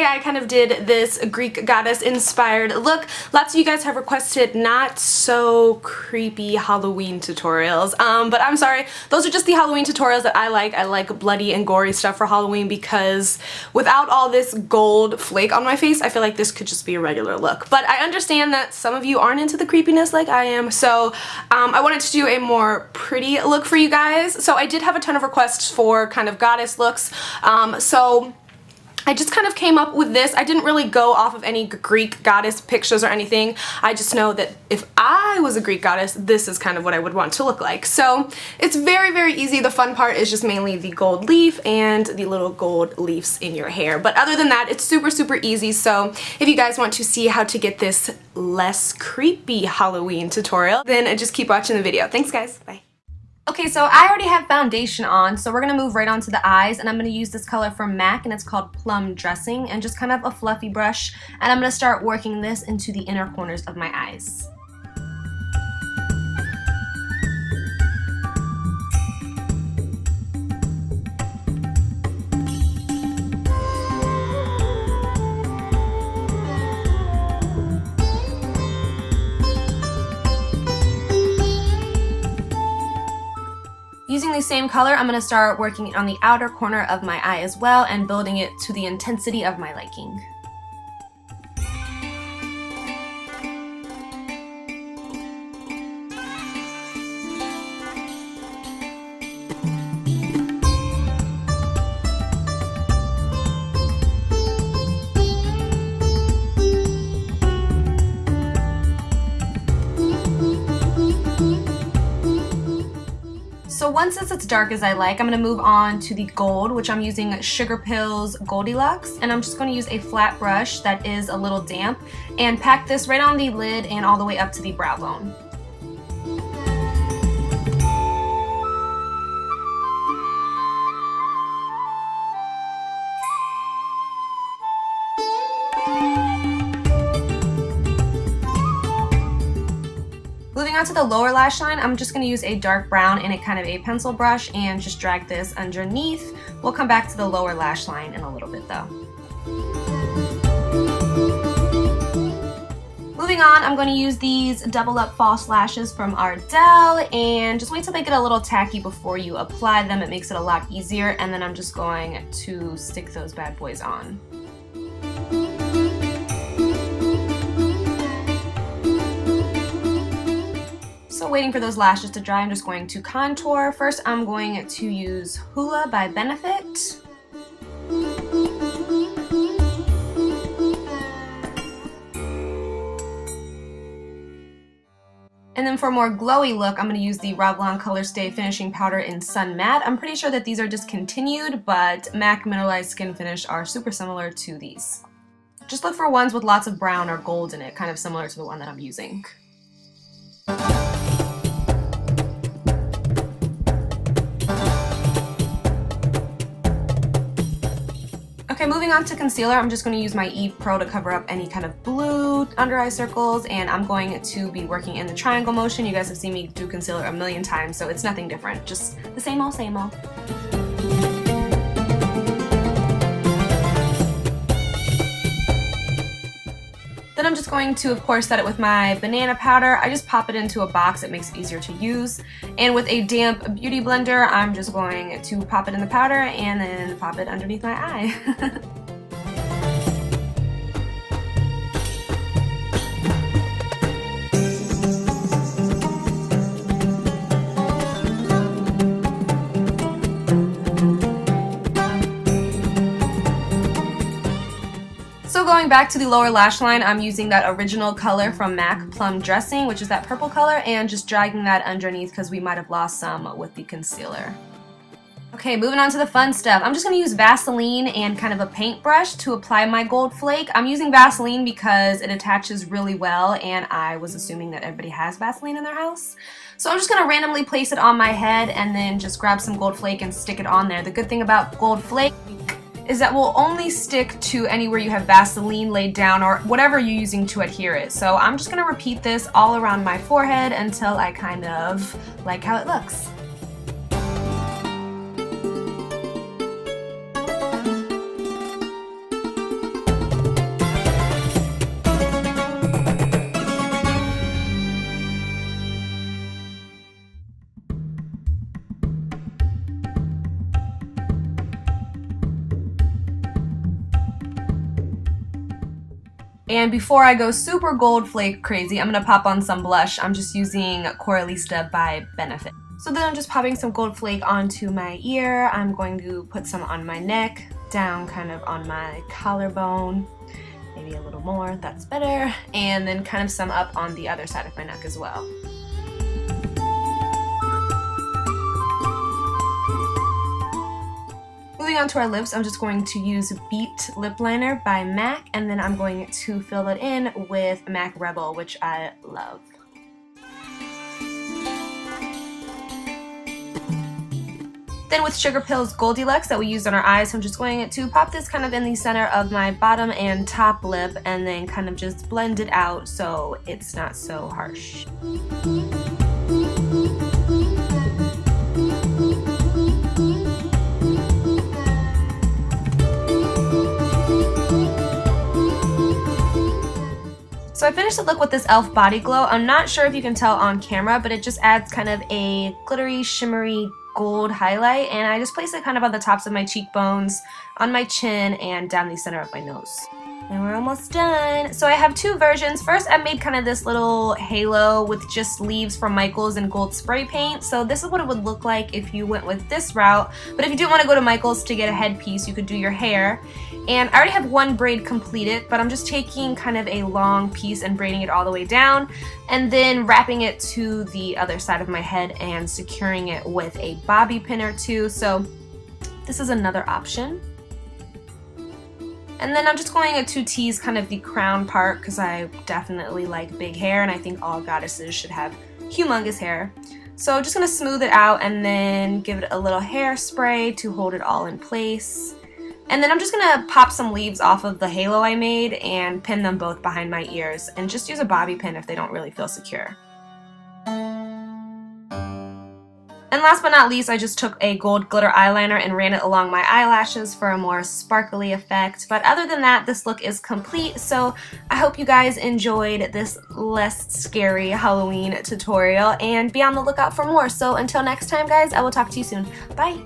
today I kind of did this Greek goddess inspired look. Lots of you guys have requested not so creepy Halloween tutorials, but I'm sorry, those are just the Halloween tutorials that I like. I like bloody and gory stuff for Halloween because without all this gold flake on my face, I feel like this could just be a regular look. But I understand that some of you aren't into the creepiness like I am, so I wanted to do a more pretty look for you guys. So I did have a ton of requests for kind of goddess looks, so I just kind of came up with this. I didn't really go off of any Greek goddess pictures or anything. I just know that if I was a Greek goddess, this is kind of what I would want to look like. So it's very, very easy. The fun part is just mainly the gold leaf and the little gold leaves in your hair. But other than that, it's super, super easy. So if you guys want to see how to get this less creepy Halloween tutorial, then just keep watching the video. Thanks, guys. Bye. Okay, so I already have foundation on, so we're going to move right on to the eyes, and I'm going to use this color from MAC, and it's called Plum Dressing, and just kind of a fluffy brush, and I'm going to start working this into the inner corners of my eyes. Using the same color, I'm going to start working on the outer corner of my eye as well and building it to the intensity of my liking. So once it's as dark as I like, I'm going to move on to the gold, which I'm using SugarPill's Goldilux, and I'm just going to use a flat brush that is a little damp and pack this right on the lid and all the way up to the brow bone. Moving on to the lower lash line, I'm just going to use a dark brown and a kind of a pencil brush and just drag this underneath. We'll come back to the lower lash line in a little bit though. Moving on, I'm going to use these double up false lashes from Ardell, and just wait till they get a little tacky before you apply them. It makes it a lot easier, and then I'm just going to stick those bad boys on. So waiting for those lashes to dry, I'm just going to contour. First, I'm going to use Hoola by Benefit. And then for a more glowy look, I'm going to use the Revlon Colorstay Finishing Powder in Sun Matte. I'm pretty sure that these are discontinued, but MAC Mineralized Skin Finish are super similar to these. Just look for ones with lots of brown or gold in it, kind of similar to the one that I'm using. Okay, moving on to concealer, I'm just going to use my Eve Pro to cover up any kind of blue under eye circles, and I'm going to be working in the triangle motion. You guys have seen me do concealer a million times, so it's nothing different, just the same old, same old. Then I'm just going to, of course, set it with my banana powder. I just pop it into a box, it makes it easier to use. And with a damp beauty blender, I'm just going to pop it in the powder and then pop it underneath my eye. So going back to the lower lash line, I'm using that original color from MAC, Plum Dressing, which is that purple color, and just dragging that underneath because we might have lost some with the concealer. Okay, moving on to the fun stuff. I'm just going to use Vaseline and kind of a paintbrush to apply my gold flake. I'm using Vaseline because it attaches really well, and I was assuming that everybody has Vaseline in their house. So I'm just going to randomly place it on my head and then just grab some gold flake and stick it on there. The good thing about gold flake is that will only stick to anywhere you have Vaseline laid down or whatever you're using to adhere it. So I'm just going to repeat this all around my forehead until I kind of like how it looks. And before I go super gold flake crazy, I'm going to pop on some blush. I'm just using Coralista by Benefit. So then I'm just popping some gold flake onto my ear. I'm going to put some on my neck, down kind of on my collarbone, maybe a little more, that's better, and then kind of some up on the other side of my neck as well. Moving on to our lips, I'm just going to use Beat Lip Liner by MAC, and then I'm going to fill it in with MAC Rebel, which I love. Then with SugarPill's Goldilux that we used on our eyes, I'm just going to pop this kind of in the center of my bottom and top lip and then kind of just blend it out so it's not so harsh. So I finished the look with this e.l.f. Body Glow. I'm not sure if you can tell on camera, but it just adds kind of a glittery, shimmery gold highlight, and I just place it kind of on the tops of my cheekbones, on my chin, and down the center of my nose. And we're almost done. So I have two versions. First, I made kind of this little halo with just leaves from Michaels and gold spray paint. So this is what it would look like if you went with this route. But if you didn't want to go to Michaels to get a headpiece, you could do your hair. And I already have one braid completed, but I'm just taking kind of a long piece and braiding it all the way down, and then wrapping it to the other side of my head and securing it with a bobby pin or two. So this is another option. And then I'm just going to tease kind of the crown part because I definitely like big hair, and I think all goddesses should have humongous hair. So I'm just going to smooth it out and then give it a little hairspray to hold it all in place. And then I'm just going to pop some leaves off of the halo I made and pin them both behind my ears, and just use a bobby pin if they don't really feel secure. And last but not least, I just took a gold glitter eyeliner and ran it along my eyelashes for a more sparkly effect. But other than that, this look is complete. So I hope you guys enjoyed this less scary Halloween tutorial, and be on the lookout for more. So until next time, guys, I will talk to you soon. Bye!